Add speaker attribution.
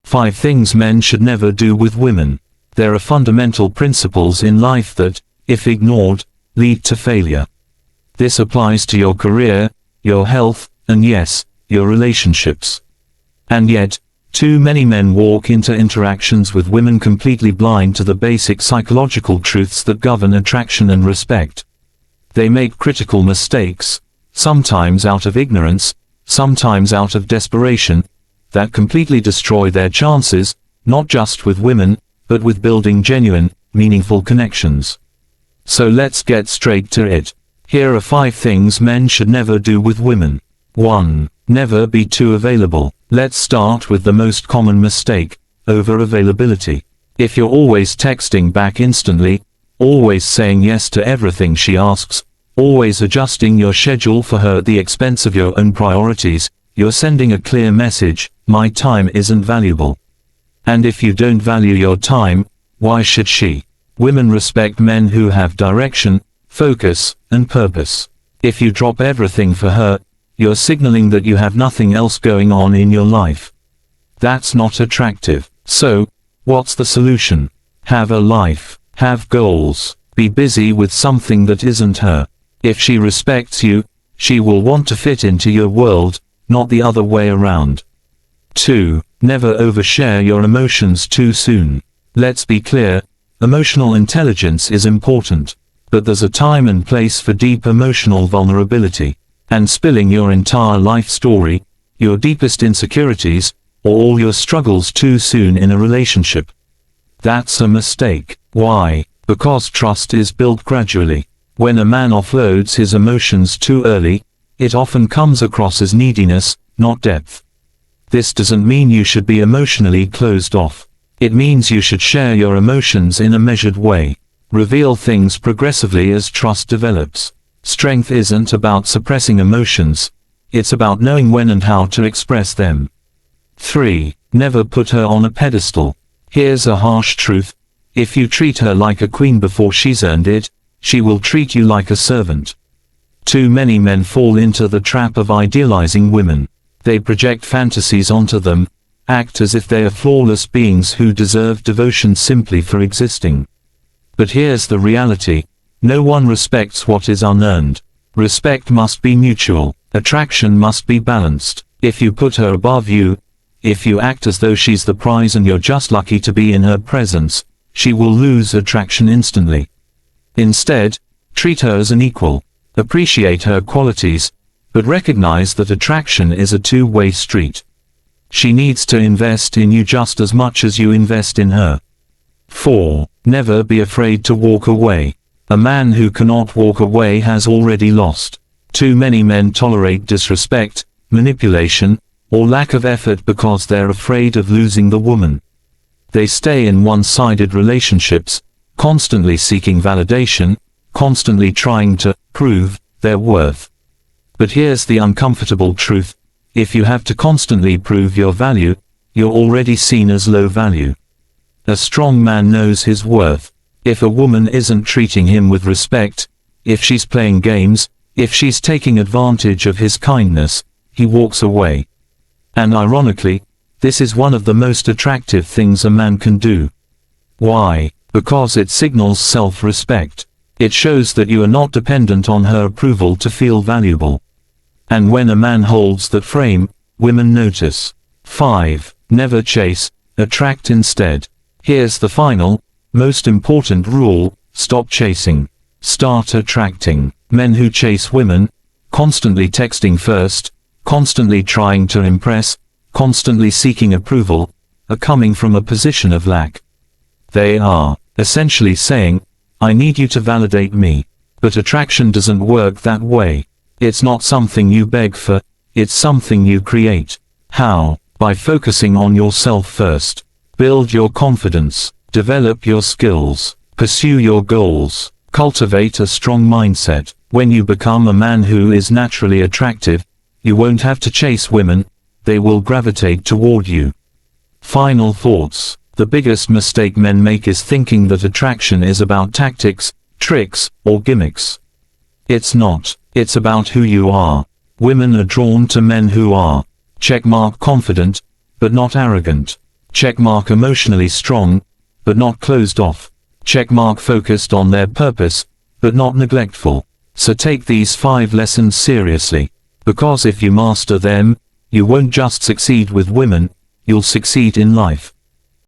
Speaker 1: 5 things men should never do with women. There are fundamental principles in life that, if ignored, lead to failure. This applies to your career, your health, and yes, your relationships. And yet, too many men walk into interactions with women completely blind to the basic psychological truths that govern attraction and respect. They make critical mistakes, sometimes out of ignorance, sometimes out of desperation, that completely destroy their chances, not just with women, but with building genuine, meaningful connections. So let's get straight to it. Here are 5 things men should never do with women. 1. Never be too available. Let's start with the most common mistake, over-availability. If you're always texting back instantly, always saying yes to everything she asks, always adjusting your schedule for her at the expense of your own priorities, you're sending a clear message: my time isn't valuable. And if you don't value your time, why should she? Women respect men who have direction, focus, and purpose. If you drop everything for her, you're signaling that you have nothing else going on in your life. That's not attractive. So, what's the solution? Have a life. Have goals. Be busy with something that isn't her. If she respects you, she will want to fit into your world, not the other way around. 2. Never overshare your emotions too soon. Let's be clear, emotional intelligence is important, but there's a time and place for deep emotional vulnerability. And spilling your entire life story, your deepest insecurities, or all your struggles too soon in a relationship. That's a mistake. Why? Because trust is built gradually. When a man offloads his emotions too early, it often comes across as neediness, not depth. This doesn't mean you should be emotionally closed off. It means you should share your emotions in a measured way. Reveal things progressively as trust develops. Strength isn't about suppressing emotions, it's about knowing when and how to express them. 3. Never put her on a pedestal. Here's a harsh truth: if you treat her like a queen before she's earned it, she will treat you like a servant. Too many men fall into the trap of idealizing women. They project fantasies onto them, act as if they are flawless beings who deserve devotion simply for existing. But here's the reality: no one respects what is unearned. Respect must be mutual. Attraction must be balanced. If you put her above you, if you act as though she's the prize and you're just lucky to be in her presence, she will lose attraction instantly. Instead, treat her as an equal. Appreciate her qualities, but recognize that attraction is a two-way street. She needs to invest in you just as much as you invest in her. 4. Never be afraid to walk away. A man who cannot walk away has already lost. Too many men tolerate disrespect, manipulation, or lack of effort because they're afraid of losing the woman. They stay in one-sided relationships, constantly seeking validation, constantly trying to prove their worth. But here's the uncomfortable truth: if you have to constantly prove your value, you're already seen as low value. A strong man knows his worth. If a woman isn't treating him with respect, if she's playing games, if she's taking advantage of his kindness, he walks away. And ironically, this is one of the most attractive things a man can do. Why? Because it signals self-respect. It shows that you are not dependent on her approval to feel valuable. And when a man holds that frame, women notice. 5. Never chase, attract instead. Here's the final, most important rule: stop chasing. Start attracting. Men who chase women, constantly texting first, constantly trying to impress, constantly seeking approval, are coming from a position of lack. They are essentially saying, I need you to validate me. But attraction doesn't work that way. It's not something you beg for, it's something you create. How? By focusing on yourself first. Build your confidence. Develop your skills. Pursue your goals. Cultivate a strong mindset. When you become a man who is naturally attractive, you won't have to chase women, they will gravitate toward you. Final thoughts. The biggest mistake men make is thinking that attraction is about tactics, tricks, or gimmicks. It's not. It's about who you are. Women are drawn to men who are checkmark confident, but not arrogant. Checkmark emotionally strong, but not closed off. Checkmark focused on their purpose, but not neglectful. So take these 5 lessons seriously. Because if you master them, you won't just succeed with women, you'll succeed in life.